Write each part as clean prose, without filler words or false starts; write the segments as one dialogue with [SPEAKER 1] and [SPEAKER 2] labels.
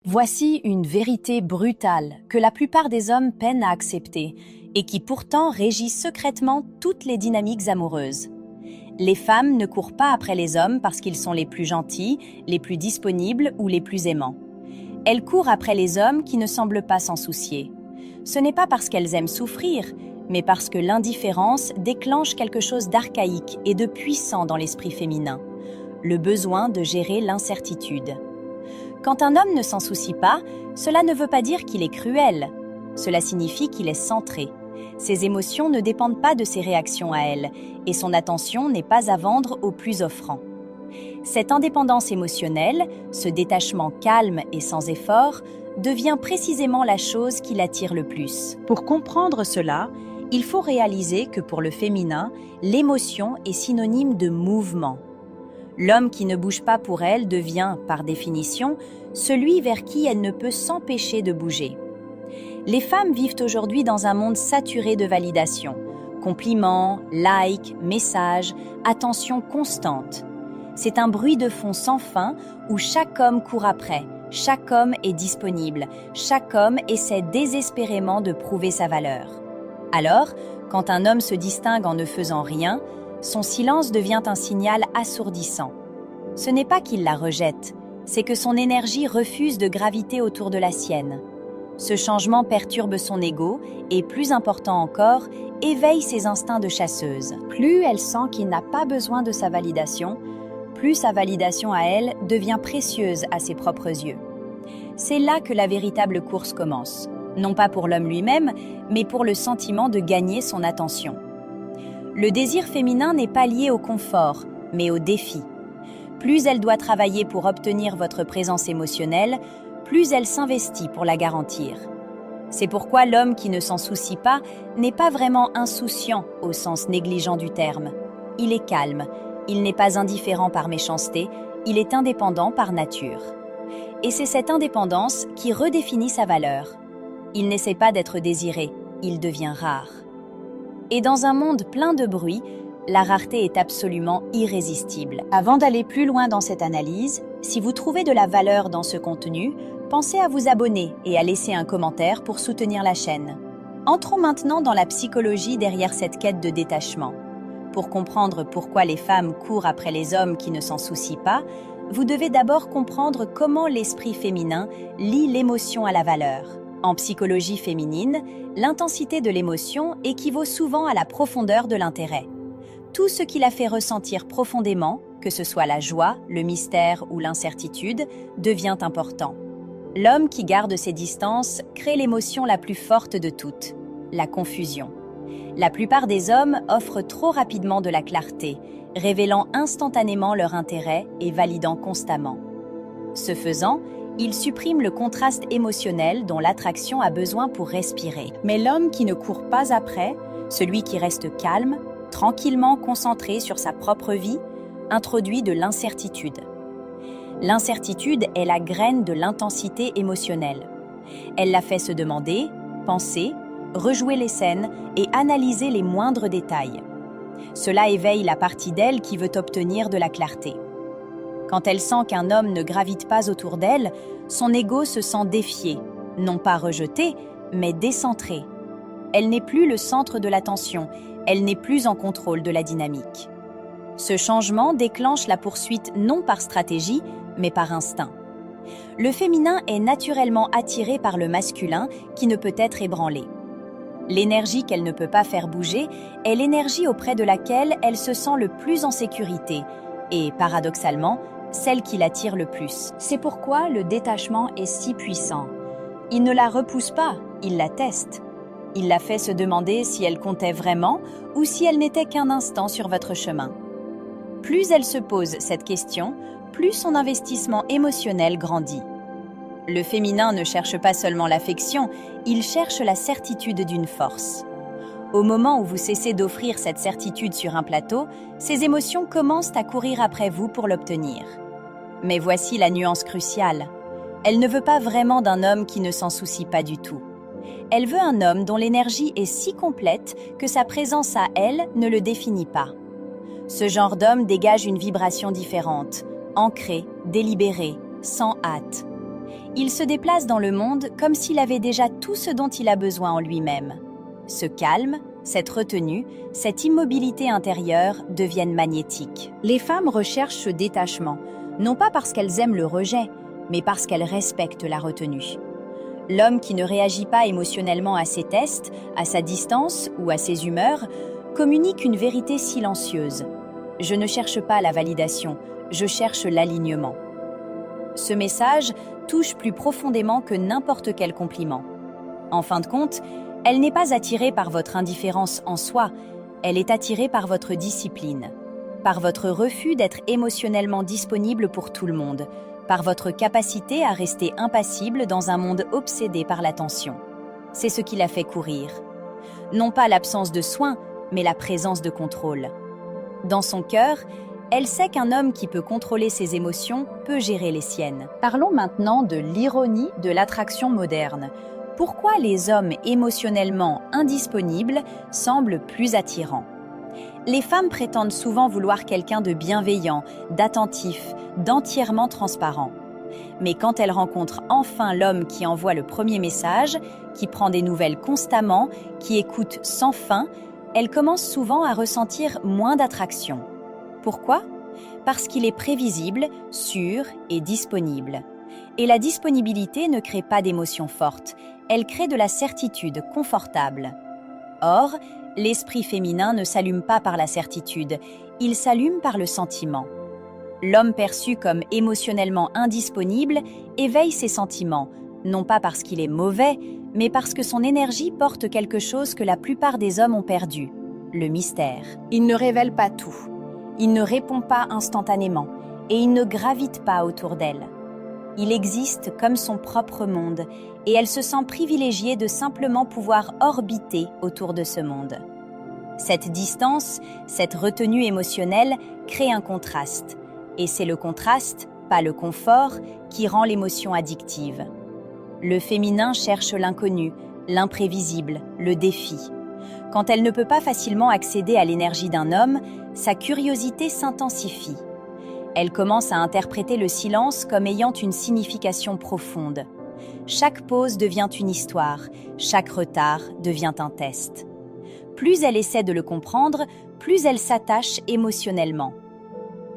[SPEAKER 1] Voici une vérité brutale que la plupart des hommes peinent à accepter et qui pourtant régit secrètement toutes les dynamiques amoureuses. Les femmes ne courent pas après les hommes parce qu'ils sont les plus gentils, les plus disponibles ou les plus aimants. Elles courent après les hommes qui ne semblent pas s'en soucier. Ce n'est pas parce qu'elles aiment souffrir, mais parce que l'indifférence déclenche quelque chose d'archaïque et de puissant dans l'esprit féminin, le besoin de gérer l'incertitude. Quand un homme ne s'en soucie pas, cela ne veut pas dire qu'il est cruel. Cela signifie qu'il est centré. Ses émotions ne dépendent pas de ses réactions à elle, et son attention n'est pas à vendre au plus offrant. Cette indépendance émotionnelle, ce détachement calme et sans effort, devient précisément la chose qui l'attire le plus. Pour comprendre cela, il faut réaliser que pour le féminin, l'émotion est synonyme de mouvement. L'homme qui ne bouge pas pour elle devient, par définition, celui vers qui elle ne peut s'empêcher de bouger. Les femmes vivent aujourd'hui dans un monde saturé de validation. Compliments, likes, messages, attention constante. C'est un bruit de fond sans fin où chaque homme court après, chaque homme est disponible, chaque homme essaie désespérément de prouver sa valeur. Alors, quand un homme se distingue en ne faisant rien, son silence devient un signal assourdissant. Ce n'est pas qu'il la rejette, c'est que son énergie refuse de graviter autour de la sienne. Ce changement perturbe son ego et, plus important encore, éveille ses instincts de chasseuse. Plus elle sent qu'il n'a pas besoin de sa validation, plus sa validation à elle devient précieuse à ses propres yeux. C'est là que la véritable course commence, non pas pour l'homme lui-même, mais pour le sentiment de gagner son attention. Le désir féminin n'est pas lié au confort, mais au défi. Plus elle doit travailler pour obtenir votre présence émotionnelle, plus elle s'investit pour la garantir. C'est pourquoi l'homme qui ne s'en soucie pas n'est pas vraiment insouciant au sens négligent du terme. Il est calme, il n'est pas indifférent par méchanceté, il est indépendant par nature. Et c'est cette indépendance qui redéfinit sa valeur. Il n'essaie pas d'être désiré, il devient rare. Et dans un monde plein de bruit, la rareté est absolument irrésistible. Avant d'aller plus loin dans cette analyse, si vous trouvez de la valeur dans ce contenu, pensez à vous abonner et à laisser un commentaire pour soutenir la chaîne. Entrons maintenant dans la psychologie derrière cette quête de détachement. Pour comprendre pourquoi les femmes courent après les hommes qui ne s'en soucient pas, vous devez d'abord comprendre comment l'esprit féminin lie l'émotion à la valeur. En psychologie féminine, l'intensité de l'émotion équivaut souvent à la profondeur de l'intérêt. Tout ce qui la fait ressentir profondément, que ce soit la joie, le mystère ou l'incertitude, devient important. L'homme qui garde ses distances crée l'émotion la plus forte de toutes, la confusion. La plupart des hommes offrent trop rapidement de la clarté, révélant instantanément leur intérêt et validant constamment. Ce faisant, ils suppriment le contraste émotionnel dont l'attraction a besoin pour respirer. Mais l'homme qui ne court pas après, celui qui reste calme, tranquillement concentré sur sa propre vie, introduit de l'incertitude. L'incertitude est la graine de l'intensité émotionnelle. Elle la fait se demander, penser, rejouer les scènes et analyser les moindres détails. Cela éveille la partie d'elle qui veut obtenir de la clarté. Quand elle sent qu'un homme ne gravite pas autour d'elle, son ego se sent défié, non pas rejeté, mais décentré. Elle n'est plus le centre de l'attention, elle n'est plus en contrôle de la dynamique. Ce changement déclenche la poursuite non par stratégie, mais par instinct. Le féminin est naturellement attiré par le masculin qui ne peut être ébranlé. L'énergie qu'elle ne peut pas faire bouger est l'énergie auprès de laquelle elle se sent le plus en sécurité et, paradoxalement, celle qui l'attire le plus. C'est pourquoi le détachement est si puissant. Il ne la repousse pas, il la teste. Il la fait se demander si elle comptait vraiment ou si elle n'était qu'un instant sur votre chemin. Plus elle se pose cette question, plus son investissement émotionnel grandit. Le féminin ne cherche pas seulement l'affection, il cherche la certitude d'une force. Au moment où vous cessez d'offrir cette certitude sur un plateau, ces émotions commencent à courir après vous pour l'obtenir. Mais voici la nuance cruciale. Elle ne veut pas vraiment d'un homme qui ne s'en soucie pas du tout. Elle veut un homme dont l'énergie est si complète que sa présence à elle ne le définit pas. Ce genre d'homme dégage une vibration différente, ancrée, délibérée, sans hâte. Il se déplace dans le monde comme s'il avait déjà tout ce dont il a besoin en lui-même. Ce calme, cette retenue, cette immobilité intérieure deviennent magnétiques. Les femmes recherchent ce détachement, non pas parce qu'elles aiment le rejet, mais parce qu'elles respectent la retenue. L'homme qui ne réagit pas émotionnellement à ses tests, à sa distance ou à ses humeurs, communique une vérité silencieuse. Je ne cherche pas la validation, je cherche l'alignement. Ce message touche plus profondément que n'importe quel compliment. En fin de compte, elle n'est pas attirée par votre indifférence en soi, elle est attirée par votre discipline, par votre refus d'être émotionnellement disponible pour tout le monde, par votre capacité à rester impassible dans un monde obsédé par l'attention. C'est ce qui la fait courir. Non pas l'absence de soins, mais la présence de contrôle. Dans son cœur, elle sait qu'un homme qui peut contrôler ses émotions peut gérer les siennes. Parlons maintenant de l'ironie de l'attraction moderne. Pourquoi les hommes émotionnellement indisponibles semblent plus attirants? Les femmes prétendent souvent vouloir quelqu'un de bienveillant, d'attentif, d'entièrement transparent. Mais quand elles rencontrent enfin l'homme qui envoie le premier message, qui prend des nouvelles constamment, qui écoute sans fin, elles commencent souvent à ressentir moins d'attraction. Pourquoi? Parce qu'il est prévisible, sûr et disponible. Et la disponibilité ne crée pas d'émotions fortes, elle crée de la certitude confortable. Or, l'esprit féminin ne s'allume pas par la certitude, il s'allume par le sentiment. L'homme perçu comme émotionnellement indisponible éveille ses sentiments, non pas parce qu'il est mauvais, mais parce que son énergie porte quelque chose que la plupart des hommes ont perdu, le mystère. Il ne révèle pas tout, il ne répond pas instantanément, et il ne gravite pas autour d'elle. Il existe comme son propre monde, et elle se sent privilégiée de simplement pouvoir orbiter autour de ce monde. Cette distance, cette retenue émotionnelle crée un contraste, et c'est le contraste, pas le confort, qui rend l'émotion addictive. Le féminin cherche l'inconnu, l'imprévisible, le défi. Quand elle ne peut pas facilement accéder à l'énergie d'un homme, sa curiosité s'intensifie. Elle commence à interpréter le silence comme ayant une signification profonde. Chaque pause devient une histoire, chaque retard devient un test. Plus elle essaie de le comprendre, plus elle s'attache émotionnellement.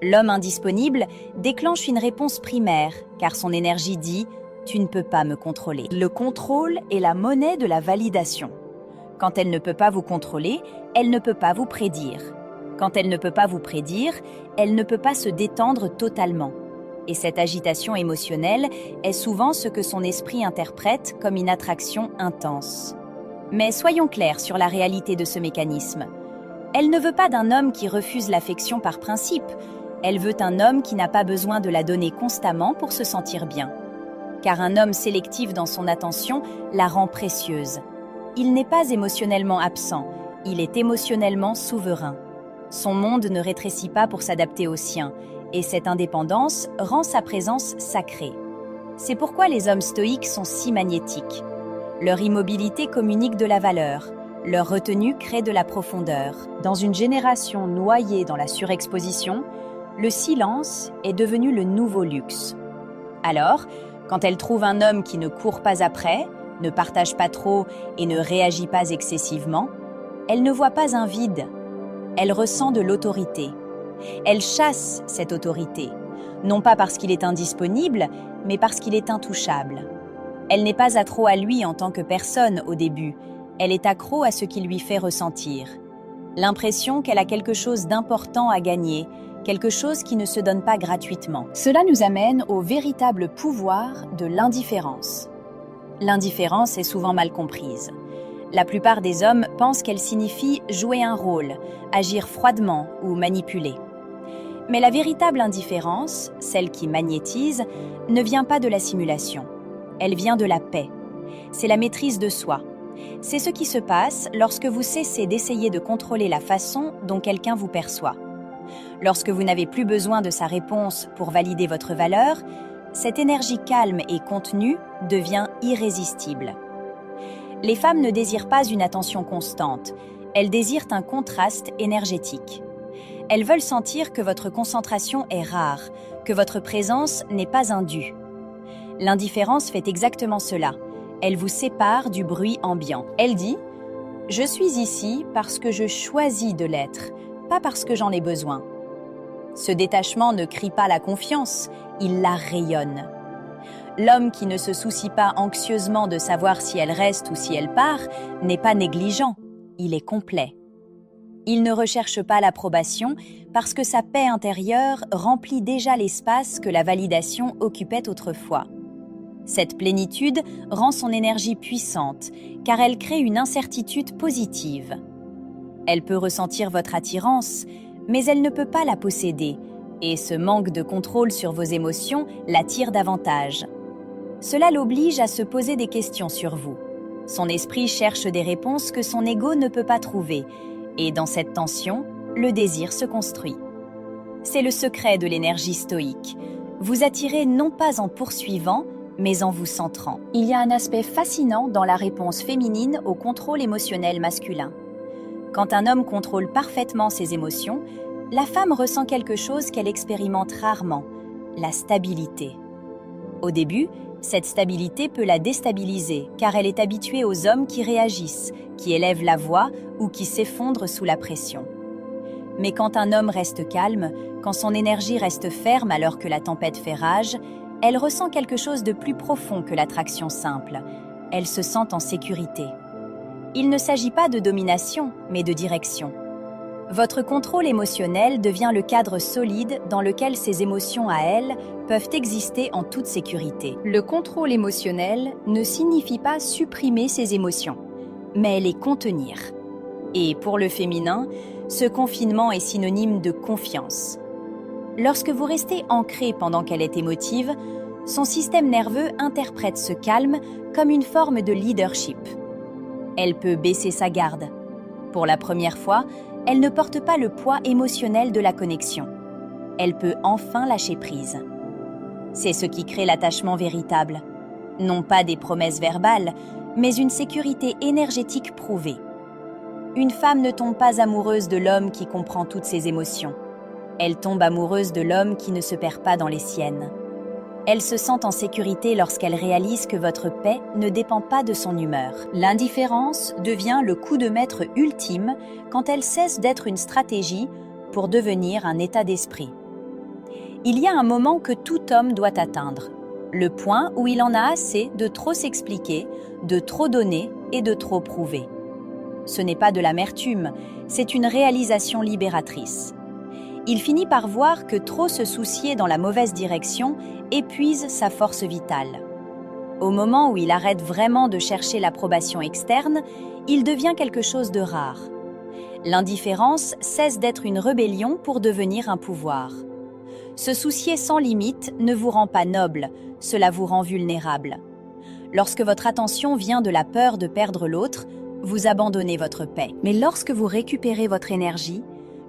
[SPEAKER 1] L'homme indisponible déclenche une réponse primaire, car son énergie dit « tu ne peux pas me contrôler ». Le contrôle est la monnaie de la validation. Quand elle ne peut pas vous contrôler, elle ne peut pas vous prédire. Quand elle ne peut pas vous prédire, elle ne peut pas se détendre totalement. Et cette agitation émotionnelle est souvent ce que son esprit interprète comme une attraction intense. Mais soyons clairs sur la réalité de ce mécanisme. Elle ne veut pas d'un homme qui refuse l'affection par principe. Elle veut un homme qui n'a pas besoin de la donner constamment pour se sentir bien. Car un homme sélectif dans son attention la rend précieuse. Il n'est pas émotionnellement absent, il est émotionnellement souverain. Son monde ne rétrécit pas pour s'adapter au sien, et cette indépendance rend sa présence sacrée. C'est pourquoi les hommes stoïques sont si magnétiques. Leur immobilité communique de la valeur, leur retenue crée de la profondeur. Dans une génération noyée dans la surexposition, le silence est devenu le nouveau luxe. Alors, quand elle trouve un homme qui ne court pas après, ne partage pas trop et ne réagit pas excessivement, elle ne voit pas un vide. Elle ressent de l'autorité. Elle chasse cette autorité, non pas parce qu'il est indisponible, mais parce qu'il est intouchable. Elle n'est pas accro à lui en tant que personne au début, elle est accro à ce qu'il lui fait ressentir. L'impression qu'elle a quelque chose d'important à gagner, quelque chose qui ne se donne pas gratuitement. Cela nous amène au véritable pouvoir de l'indifférence. L'indifférence est souvent mal comprise. La plupart des hommes pensent qu'elle signifie jouer un rôle, agir froidement ou manipuler. Mais la véritable indifférence, celle qui magnétise, ne vient pas de la simulation. Elle vient de la paix. C'est la maîtrise de soi. C'est ce qui se passe lorsque vous cessez d'essayer de contrôler la façon dont quelqu'un vous perçoit. Lorsque vous n'avez plus besoin de sa réponse pour valider votre valeur, cette énergie calme et contenue devient irrésistible. Les femmes ne désirent pas une attention constante, elles désirent un contraste énergétique. Elles veulent sentir que votre concentration est rare, que votre présence n'est pas un dû. L'indifférence fait exactement cela. Elle vous sépare du bruit ambiant. Elle dit « Je suis ici parce que je choisis de l'être, pas parce que j'en ai besoin. » Ce détachement ne crie pas la confiance, il la rayonne. L'homme qui ne se soucie pas anxieusement de savoir si elle reste ou si elle part n'est pas négligent, il est complet. Il ne recherche pas l'approbation parce que sa paix intérieure remplit déjà l'espace que la validation occupait autrefois. Cette plénitude rend son énergie puissante car elle crée une incertitude positive. Elle peut ressentir votre attirance, mais elle ne peut pas la posséder et ce manque de contrôle sur vos émotions l'attire davantage. Cela l'oblige à se poser des questions sur vous. Son esprit cherche des réponses que son ego ne peut pas trouver et dans cette tension, le désir se construit. C'est le secret de l'énergie stoïque. Vous attirez non pas en poursuivant, mais en vous centrant. Il y a un aspect fascinant dans la réponse féminine au contrôle émotionnel masculin. Quand un homme contrôle parfaitement ses émotions, la femme ressent quelque chose qu'elle expérimente rarement, la stabilité. Au début, cette stabilité peut la déstabiliser car elle est habituée aux hommes qui réagissent, qui élèvent la voix ou qui s'effondrent sous la pression. Mais quand un homme reste calme, quand son énergie reste ferme alors que la tempête fait rage, elle ressent quelque chose de plus profond que l'attraction simple. Elle se sent en sécurité. Il ne s'agit pas de domination, mais de direction. Votre contrôle émotionnel devient le cadre solide dans lequel ces émotions à elle peuvent exister en toute sécurité. Le contrôle émotionnel ne signifie pas supprimer ses émotions, mais les contenir. Et pour le féminin, ce confinement est synonyme de confiance. Lorsque vous restez ancré pendant qu'elle est émotive, son système nerveux interprète ce calme comme une forme de leadership. Elle peut baisser sa garde. Pour la première fois, elle ne porte pas le poids émotionnel de la connexion. Elle peut enfin lâcher prise. C'est ce qui crée l'attachement véritable. Non pas des promesses verbales, mais une sécurité énergétique prouvée. Une femme ne tombe pas amoureuse de l'homme qui comprend toutes ses émotions. Elle tombe amoureuse de l'homme qui ne se perd pas dans les siennes. Elle se sent en sécurité lorsqu'elle réalise que votre paix ne dépend pas de son humeur. L'indifférence devient le coup de maître ultime quand elle cesse d'être une stratégie pour devenir un état d'esprit. Il y a un moment que tout homme doit atteindre, le point où il en a assez de trop s'expliquer, de trop donner et de trop prouver. Ce n'est pas de l'amertume, c'est une réalisation libératrice. Il finit par voir que trop se soucier dans la mauvaise direction épuise sa force vitale. Au moment où il arrête vraiment de chercher l'approbation externe, il devient quelque chose de rare. L'indifférence cesse d'être une rébellion pour devenir un pouvoir. Se soucier sans limite ne vous rend pas noble, cela vous rend vulnérable. Lorsque votre attention vient de la peur de perdre l'autre, vous abandonnez votre paix. Mais lorsque vous récupérez votre énergie,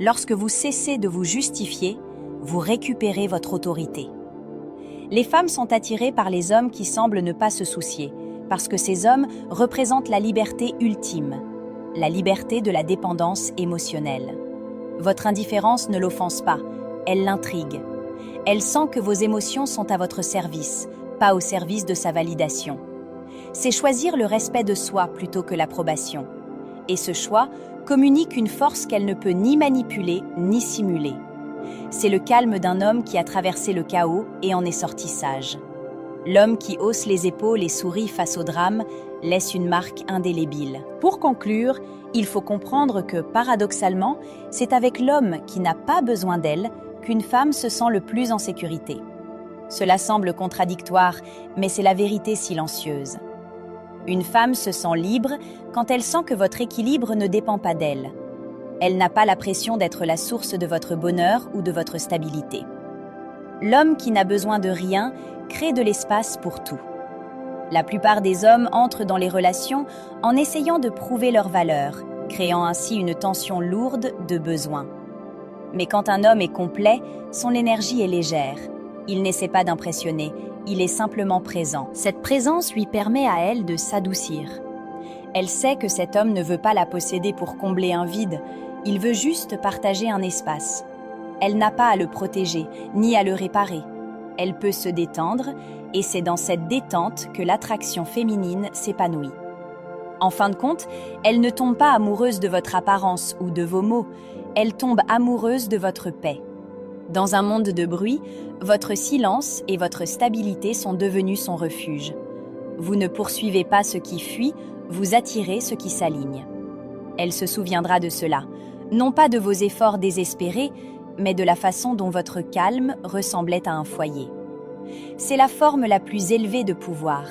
[SPEAKER 1] lorsque vous cessez de vous justifier, vous récupérez votre autorité. Les femmes sont attirées par les hommes qui semblent ne pas se soucier, parce que ces hommes représentent la liberté ultime, la liberté de la dépendance émotionnelle. Votre indifférence ne l'offense pas, elle l'intrigue. Elle sent que vos émotions sont à votre service, pas au service de sa validation. C'est choisir le respect de soi plutôt que l'approbation. Et ce choix communique une force qu'elle ne peut ni manipuler ni simuler. C'est le calme d'un homme qui a traversé le chaos et en est sorti sage. L'homme qui hausse les épaules et sourit face au drame laisse une marque indélébile. Pour conclure, il faut comprendre que, paradoxalement, c'est avec l'homme qui n'a pas besoin d'elle qu'une femme se sent le plus en sécurité. Cela semble contradictoire, mais c'est la vérité silencieuse. Une femme se sent libre quand elle sent que votre équilibre ne dépend pas d'elle. Elle n'a pas la pression d'être la source de votre bonheur ou de votre stabilité. L'homme qui n'a besoin de rien crée de l'espace pour tout. La plupart des hommes entrent dans les relations en essayant de prouver leur valeur, créant ainsi une tension lourde de besoins. Mais quand un homme est complet, son énergie est légère. Il n'essaie pas d'impressionner, il est simplement présent. Cette présence lui permet à elle de s'adoucir. Elle sait que cet homme ne veut pas la posséder pour combler un vide, il veut juste partager un espace. Elle n'a pas à le protéger, ni à le réparer. Elle peut se détendre Et c'est dans cette détente que l'attraction féminine s'épanouit. En fin de compte, elle ne tombe pas amoureuse de votre apparence ou de vos mots, elle tombe amoureuse de votre paix. Dans un monde de bruit, votre silence et votre stabilité sont devenus son refuge. Vous ne poursuivez pas ce qui fuit, vous attirez ce qui s'aligne. Elle se souviendra de cela, non pas de vos efforts désespérés, mais de la façon dont votre calme ressemblait à un foyer. C'est la forme la plus élevée de pouvoir.